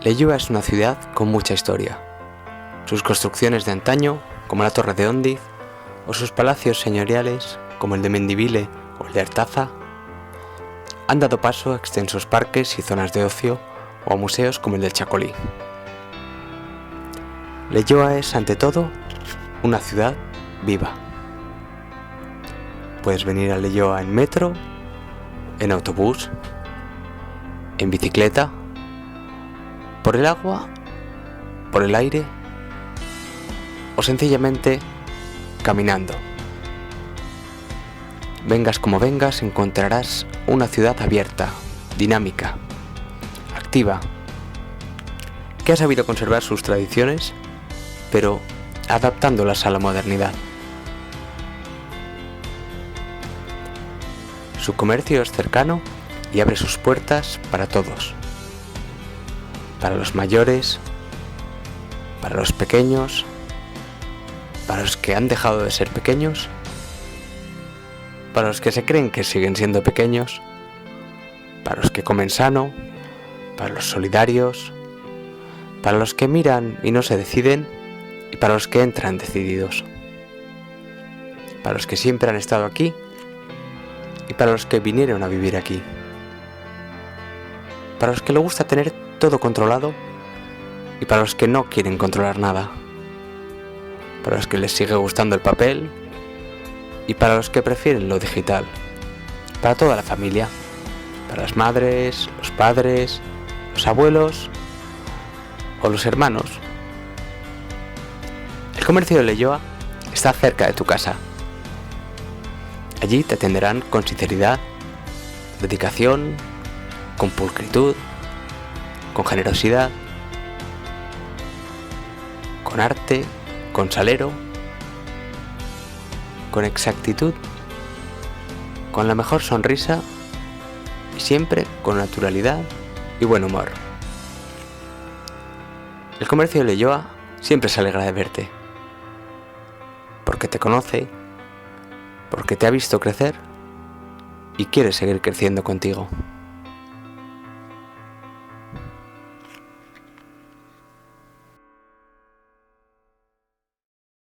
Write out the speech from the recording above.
Leioa es una ciudad con mucha historia. Sus construcciones de antaño, como la Torre de Ondiz, o sus palacios señoriales, como el de Mendivile o el de Artaza, han dado paso a extensos parques y zonas de ocio o a museos como el del Chacolí. Leioa es, ante todo, una ciudad viva. Puedes venir a Leioa en metro, en autobús, en bicicleta, por el agua, por el aire o sencillamente caminando. Vengas como vengas, encontrarás una ciudad abierta, dinámica, activa, que ha sabido conservar sus tradiciones, pero adaptándolas a la modernidad. Su comercio es cercano y abre sus puertas para todos. Para los mayores, para los pequeños, para los que han dejado de ser pequeños, para los que se creen que siguen siendo pequeños, para los que comen sano, para los solidarios, para los que miran y no se deciden, y para los que entran decididos, para los que siempre han estado aquí y para los que vinieron a vivir aquí, para los que les gusta tener todo controlado y para los que no quieren controlar nada, para los que les sigue gustando el papel y para los que prefieren lo digital, para toda la familia, para las madres, los padres, los abuelos o los hermanos. El comercio de Leioa está cerca de tu casa. Allí te atenderán con sinceridad, dedicación, con pulcritud, con generosidad, con arte, con salero, con exactitud, con la mejor sonrisa y siempre con naturalidad y buen humor. El comercio de Leioa siempre se alegra de verte, porque te conoce, porque te ha visto crecer y quiere seguir creciendo contigo.